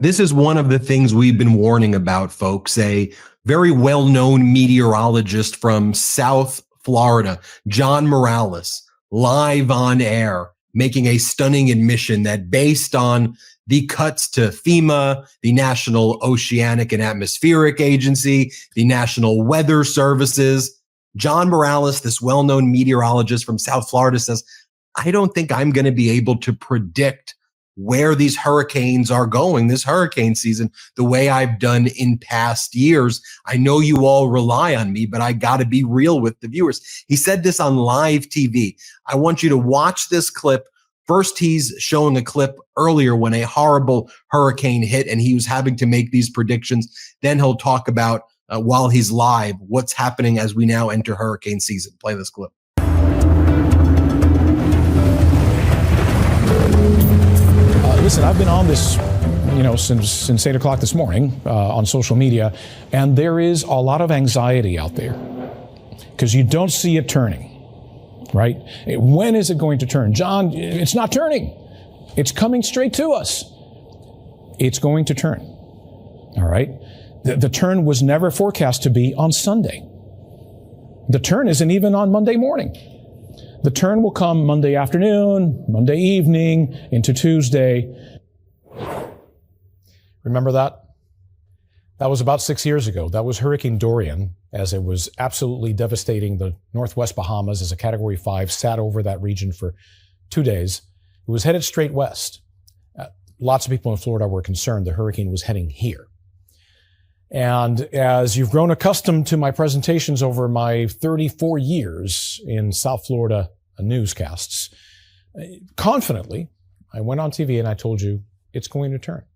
This is one of the things we've been warning about, folks. A very well-known meteorologist from South Florida, John Morales, live on air, making a stunning admission that based on the cuts to FEMA, the National Oceanic and Atmospheric Agency, the National Weather Services, John Morales, this well-known meteorologist from South Florida, says, I don't think I'm going to be able to predict where these hurricanes are going this hurricane season the way I've done in past years. I know you all rely on me, but I got to be real with the viewers. He said this on live TV. I want you to watch this clip. First, he's showing a clip earlier when a horrible hurricane hit and he was having to make these predictions. Then he'll talk about, while he's live, what's happening as we now enter hurricane season. Play this clip. Listen, I've been on this, since 8 o'clock this morning on social media, and there is a lot of anxiety out there because you don't see it turning, right? When is it going to turn? John, it's not turning. It's coming straight to us. It's going to turn, all right? The turn was never forecast to be on Sunday. The turn isn't even on Monday morning. The turn will come Monday afternoon, Monday evening, into Tuesday. Remember that? That was about 6 years ago. That was Hurricane Dorian, as it was absolutely devastating the Northwest Bahamas as a Category 5, sat over that region for 2 days. It was headed straight west. Lots of people in Florida were concerned the hurricane was heading here. And as you've grown accustomed to my presentations over my 34 years in South Florida newscasts, confidently, I went on TV and I told you, it's going to turn.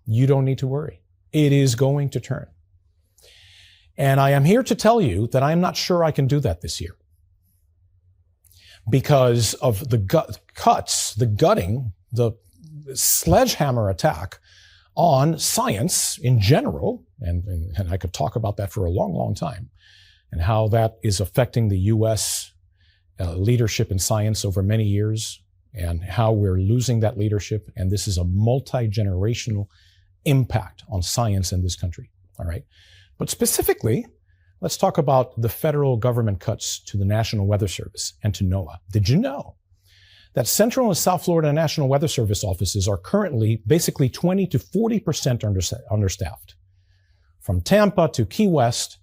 You don't need to worry. It is going to turn. And I am here to tell you that I am not sure I can do that this year because of the cuts, the gutting, the sledgehammer attack on science in general, and I could talk about that for a long, long time, and how that is affecting the U.S. Leadership in science over many years, and how we're losing that leadership, and this is a multi-generational impact on science in this country, all right? But specifically, let's talk about the federal government cuts to the National Weather Service and to NOAA. Did you know that Central and South Florida National Weather Service offices are currently basically 20 to 40% understaffed? From Tampa to Key West,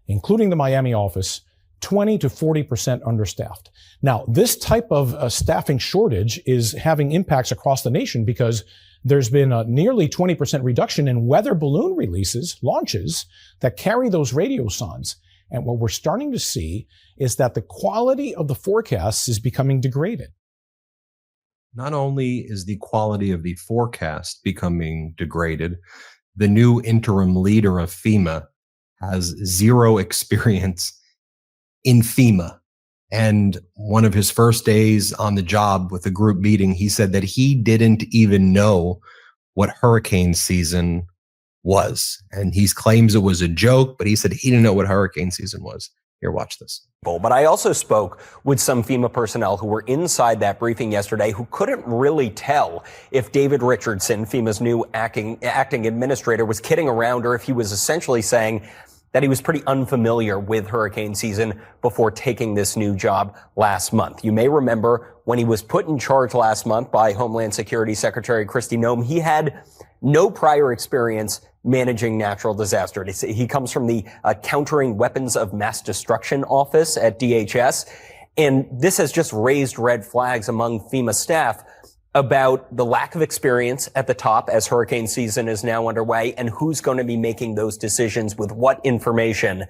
including the Miami office, 20 to 40% understaffed. Now, this type of staffing shortage is having impacts across the nation because there's been a nearly 20% reduction in weather balloon launches that carry those radiosondes. And what we're starting to see is that the quality of the forecasts is becoming degraded. Not only is the quality of the forecast becoming degraded, the new interim leader of FEMA has zero experience in FEMA. And one of his first days on the job with a group meeting, he said that he didn't even know what hurricane season was. And he claims it was a joke, but he said he didn't know what hurricane season was. Here, watch this. But I also spoke with some FEMA personnel who were inside that briefing yesterday who couldn't really tell if David Richardson, FEMA's new acting administrator, was kidding around or if he was essentially saying that he was pretty unfamiliar with hurricane season before taking this new job last month. You may remember when he was put in charge last month by Homeland Security Secretary Kristi Noem, he had no prior experience managing natural disasters. He comes from the Countering Weapons of Mass Destruction Office at DHS. And this has just raised red flags among FEMA staff about the lack of experience at the top as hurricane season is now underway and who's going to be making those decisions with what information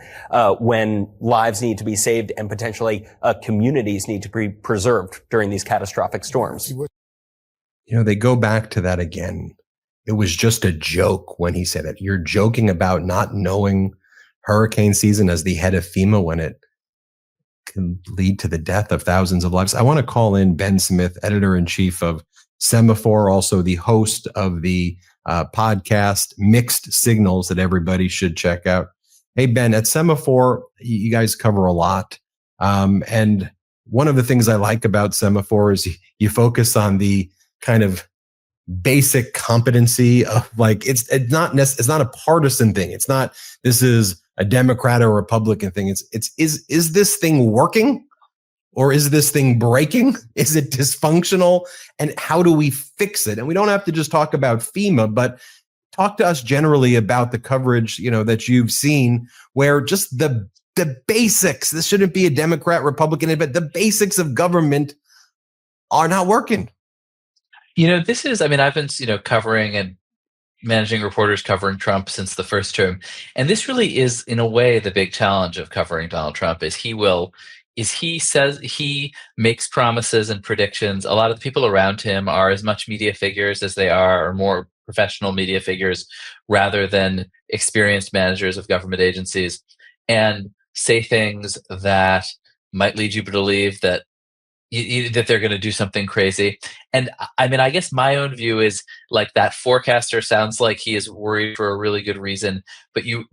when lives need to be saved and potentially communities need to be preserved during these catastrophic storms. They go back to that again. It was just a joke when he said it. You're joking about not knowing hurricane season as the head of FEMA when it can lead to the death of thousands of lives. I want to call in Ben Smith, editor-in-chief of Semafor, also the host of the podcast Mixed Signals that everybody should check out. Hey, Ben, at Semafor, you guys cover a lot. And one of the things I like about Semafor is you focus on the kind of basic competency of like, it's not a partisan thing. It's not, this is a Democrat or Republican thing. Is this thing working? Or is this thing breaking? Is it dysfunctional? And how do we fix it? And we don't have to just talk about FEMA, but talk to us generally about the coverage, that you've seen, where just the basics, this shouldn't be a Democrat, Republican, but the basics of government are not working. This is, I've been, covering and managing reporters covering Trump since the first term. And this really is, in a way, the big challenge of covering Donald Trump is he says he makes promises and predictions. A lot of the people around him are as much media figures as they are, or more professional media figures, rather than experienced managers of government agencies, and say things that might lead you to believe that that they're going to do something crazy. And I guess my own view is like that forecaster sounds like he is worried for a really good reason, but you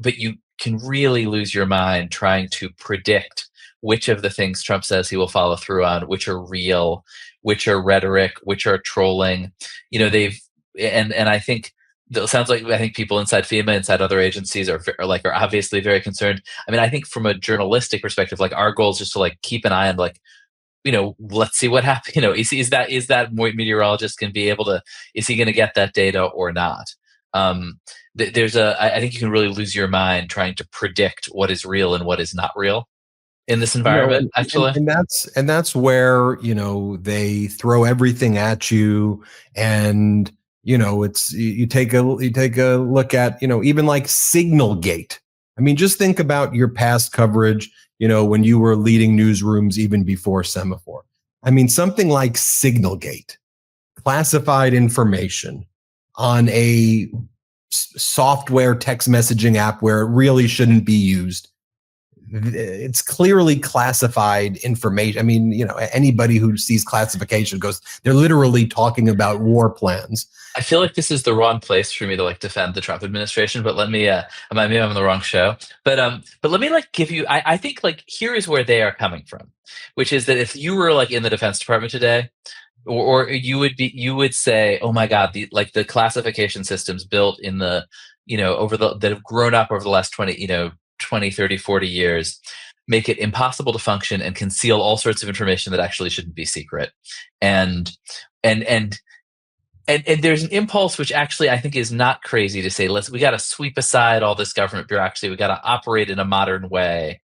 can really lose your mind trying to predict which of the things Trump says he will follow through on, which are real, which are rhetoric, which are trolling. I think it sounds like, I think people inside FEMA, inside other agencies are obviously very concerned. I think from a journalistic perspective, like our goal is just to like keep an eye on let's see what happens. Is that meteorologist can be able to, is he going to get that data or not? I think you can really lose your mind trying to predict what is real and what is not real in this environment, actually. And that's where, they throw everything at you, and, it's, you take a look at, even like Signalgate. Just think about your past coverage, when you were leading newsrooms even before Semafor. Something like Signalgate, classified information on a software text messaging app where it really shouldn't be used. It's clearly classified information. Anybody who sees classification goes, they're literally talking about war plans. I feel like this is the wrong place for me to defend the Trump administration, but maybe I'm on the wrong show. But let me give you, I think here is where they are coming from, which is that if you were in the Defense Department today, or you would say, oh my God, the classification systems built in the, that have grown up over the last 20, 30, 40 years make it impossible to function and conceal all sorts of information that actually shouldn't be secret. And there's an impulse which actually I think is not crazy to say, we got to sweep aside all this government bureaucracy. We got to operate in a modern way.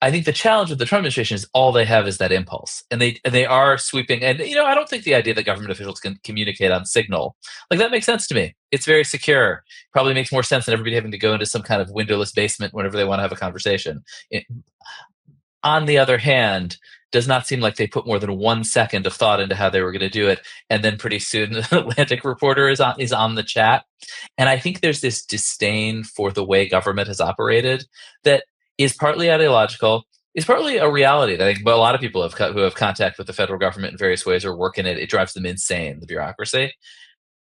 I think the challenge with the Trump administration is all they have is that impulse, and they are sweeping. And I don't think the idea that government officials can communicate on Signal that makes sense to me. It's very secure. Probably makes more sense than everybody having to go into some kind of windowless basement whenever they want to have a conversation. On the other hand, does not seem like they put more than 1 second of thought into how they were going to do it, and then pretty soon an Atlantic reporter is on the chat. And I think there's this disdain for the way government has operated that is partly ideological, is partly a reality that I think a lot of people who have contact with the federal government in various ways or work in it. It drives them insane, the bureaucracy.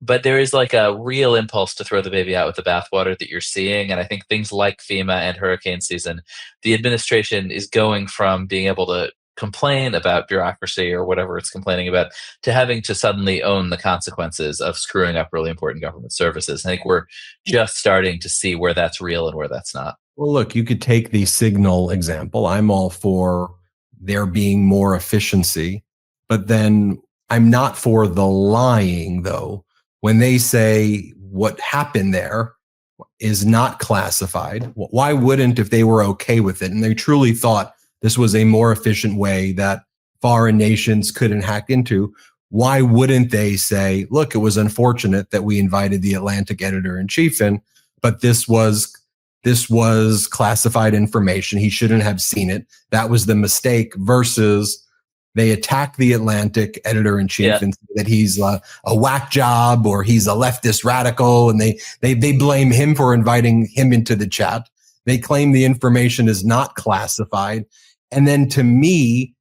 But there is a real impulse to throw the baby out with the bathwater that you're seeing. And I think things like FEMA and hurricane season, the administration is going from being able to complain about bureaucracy or whatever it's complaining about to having to suddenly own the consequences of screwing up really important government services. I think we're just starting to see where that's real and where that's not. Well, look, you could take the Signal example. I'm all for there being more efficiency, but then I'm not for the lying, though. When they say what happened there is not classified, why wouldn't, if they were okay with it and they truly thought this was a more efficient way that foreign nations couldn't hack into, why wouldn't they say, look, it was unfortunate that we invited the Atlantic editor-in-chief in, but this was classified information. He shouldn't have seen it. That was the mistake, versus they attack the Atlantic editor-in-chief and say that he's a whack job or he's a leftist radical, and they blame him for inviting him into the chat. They claim the information is not classified. And then to me,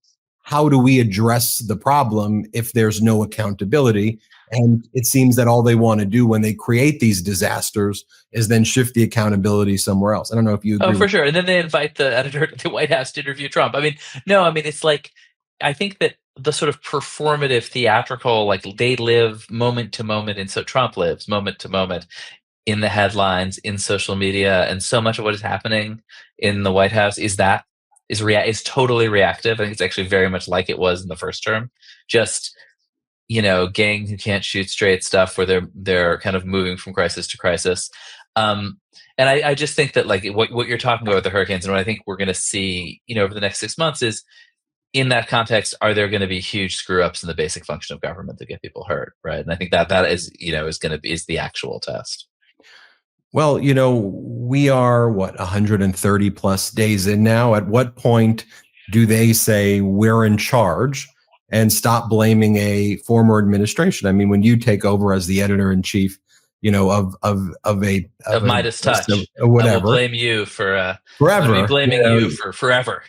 how do we address the problem if there's no accountability? And it seems that all they want to do when they create these disasters is then shift the accountability somewhere else. I don't know if you agree. Oh, for sure. And then they invite the editor to the White House to interview Trump. It's I think that the sort of performative theatrical, like they live moment to moment, and so Trump lives moment to moment in the headlines, in social media, and so much of what is happening in the White House is totally reactive. I think it's actually very much like it was in the first term. Just, gang who can't shoot straight stuff where they're kind of moving from crisis to crisis. And I just think that like what you're talking about with the hurricanes, and what I think we're going to see, over the next 6 months is, in that context, are there going to be huge screw ups in the basic function of government that get people hurt, right? And I think that is is the actual test. Well, we are 130 plus days in now. At what point do they say we're in charge and stop blaming a former administration? I mean, when you take over as the editor-in-chief, of MeidasTouch, or whatever, I will blame you for forever. I'll be blaming you for forever.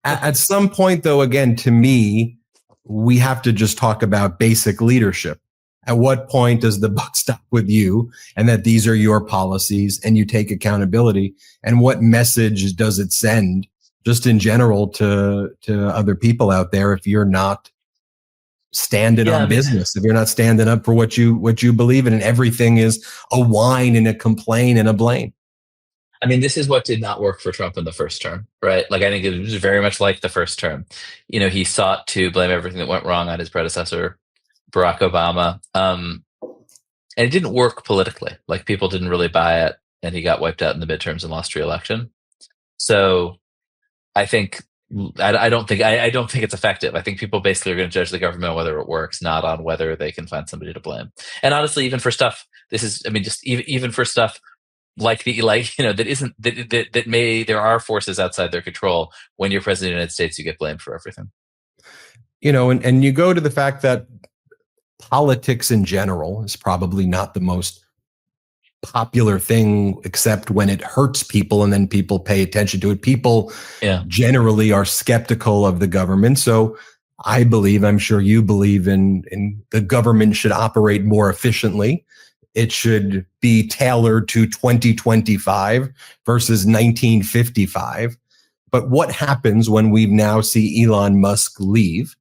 At some point, though, again, to me, we have to just talk about basic leadership. At what point does the buck stop with you, and that these are your policies and you take accountability? And what message does it send just in general to other people out there if you're not standing on business, if you're not standing up for what you believe in, and everything is a whine and a complaint and a blame? I mean, this is what did not work for Trump in the first term, right? Like, I think it was very much like the first term. He sought to blame everything that went wrong on his predecessor, Barack Obama. And it didn't work politically. Like, people didn't really buy it, and he got wiped out in the midterms and lost re-election. So I think I don't think it's effective. I think people basically are going to judge the government on whether it works, not on whether they can find somebody to blame. And honestly, even for stuff, even for stuff like there are forces outside their control. When you're president of the United States, you get blamed for everything. And you go to the fact that politics in general is probably not the most popular thing, except when it hurts people and then people pay attention to it. People generally are skeptical of the government. So I believe, I'm sure you believe in the government should operate more efficiently. It should be tailored to 2025 versus 1955. But what happens when we now see Elon Musk leave,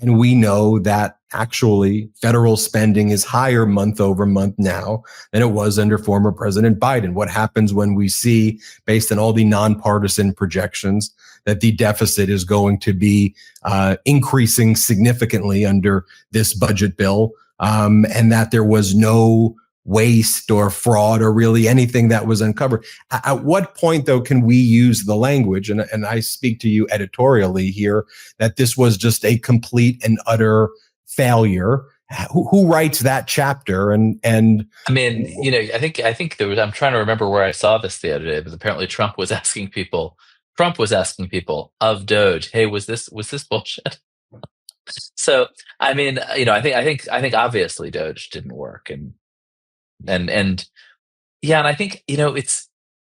and we know that actually federal spending is higher month over month now than it was under former President Biden? What happens when we see, based on all the nonpartisan projections, that the deficit is going to be increasing significantly under this budget bill, and that there was no waste or fraud or really anything that was uncovered? At what point, though, can we use the language, and I speak to you editorially here, that this was just a complete and utter failure? Who writes that chapter? And I mean, I think there was, I'm trying to remember where I saw this the other day, but apparently Trump was asking people of Doge, hey, was this bullshit? So, I mean, I think obviously Doge didn't work, and I think,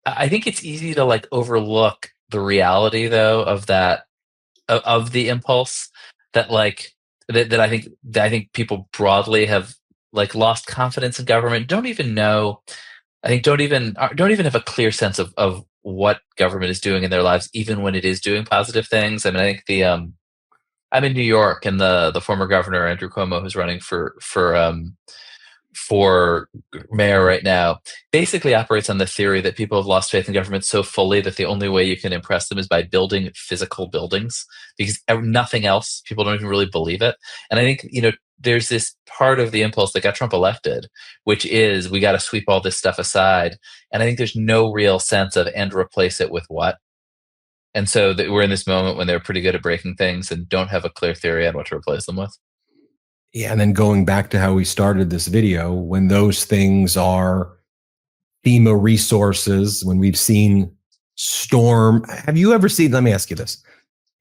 I think it's easy to like overlook the reality, though, of that, of the impulse that that I think people broadly have like lost confidence in government. Don't even have a clear sense of what government is doing in their lives, even when it is doing positive things. I mean, I think I'm in New York, and the former governor, Andrew Cuomo, who's running for mayor right now, basically operates on the theory that people have lost faith in government so fully that the only way you can impress them is by building physical buildings, because nothing else, people don't even really believe it. And I think, there's this part of the impulse that got Trump elected, which is we got to sweep all this stuff aside. And I think there's no real sense of, and replace it with what? And so we're in this moment when they're pretty good at breaking things and don't have a clear theory on what to replace them with. Yeah, and then going back to how we started this video, when those things are FEMA resources, when we've seen storm, have you ever seen, let me ask you this.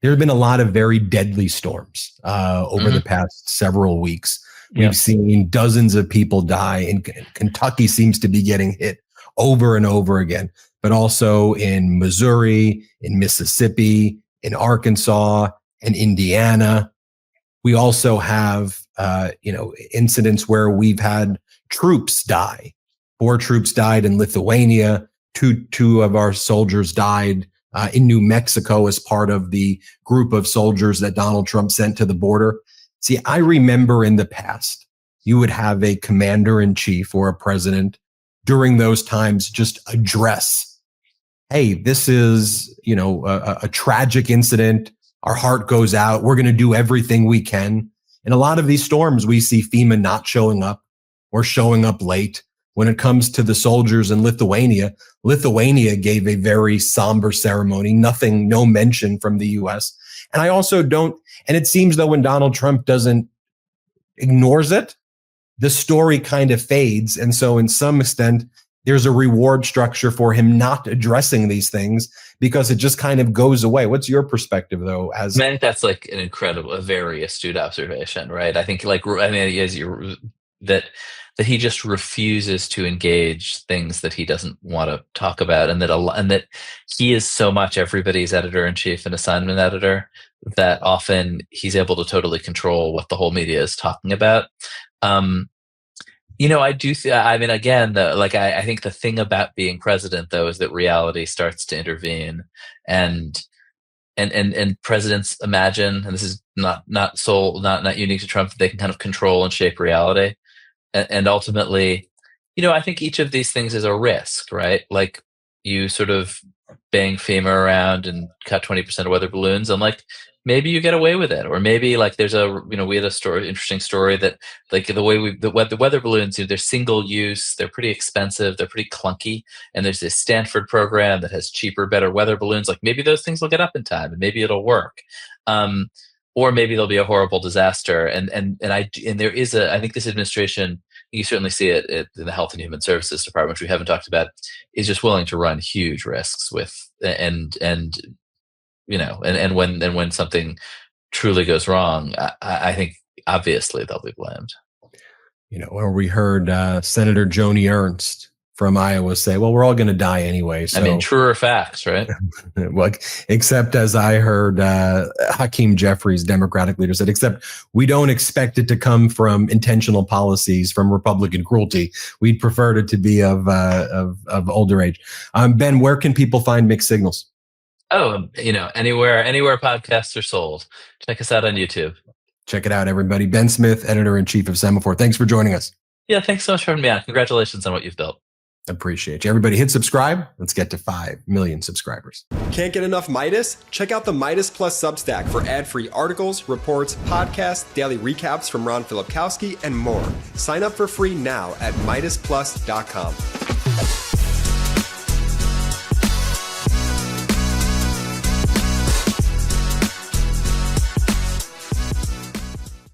There have been a lot of very deadly storms over the past several weeks. We've seen dozens of people die, and Kentucky seems to be getting hit over and over again, but also in Missouri, in Mississippi, in Arkansas, and Indiana. We also have, incidents where we've had troops die. 4 troops died in Lithuania. Two of our soldiers died in New Mexico as part of the group of soldiers that Donald Trump sent to the border. See, I remember in the past, you would have a commander-in-chief or a president during those times just address, hey, this is, a tragic incident. Our heart goes out. We're going to do everything we can. In a lot of these storms, we see FEMA not showing up or showing up late. When it comes to the soldiers in Lithuania, Lithuania gave a very somber ceremony, no mention from the US. And I also and it seems though when Donald Trump ignores it, the story kind of fades. And so in some extent, there's a reward structure for him not addressing these things because it just kind of goes away. What's your perspective though? I think that's like a very astute observation, right? I think that he just refuses to engage things that he doesn't want to talk about, and that he is so much everybody's editor-in-chief and assignment editor that often he's able to totally control what the whole media is talking about. I do. I think the thing about being president though is that reality starts to intervene, and presidents imagine, and this is not unique to Trump, that they can kind of control and shape reality. And ultimately, I think each of these things is a risk, right? Like you sort of bang FEMA around and cut 20% of weather balloons, and like maybe you get away with it, or maybe like there's we had interesting story that like the weather balloons, they're single use, they're pretty expensive, they're pretty clunky, and there's this Stanford program that has cheaper, better weather balloons. Like maybe those things will get up in time, and maybe it'll work. Or maybe there'll be a horrible disaster. And there is I think this administration, you certainly see it in the Health and Human Services Department, which we haven't talked about, is just willing to run huge risks with, and when something truly goes wrong, I think obviously they'll be blamed. Or we heard Senator Joni Ernst from Iowa say, well, we're all going to die anyway. So. Truer facts, right? Well, except as I heard Hakeem Jeffries, Democratic leader, said, except we don't expect it to come from intentional policies from Republican cruelty. We'd prefer it to be of older age. Ben, where can people find Mixed Signals? Oh, anywhere podcasts are sold. Check us out on YouTube. Check it out, everybody. Ben Smith, editor-in-chief of Semafor. Thanks for joining us. Yeah, thanks so much for having me on. Congratulations on what you've built. Appreciate you. Everybody hit subscribe. Let's get to 5 million subscribers. Can't get enough Meidas? Check out the Meidas Plus Substack for ad-free articles, reports, podcasts, daily recaps from Ron Filipkowski, and more. Sign up for free now at MeidasPlus.com.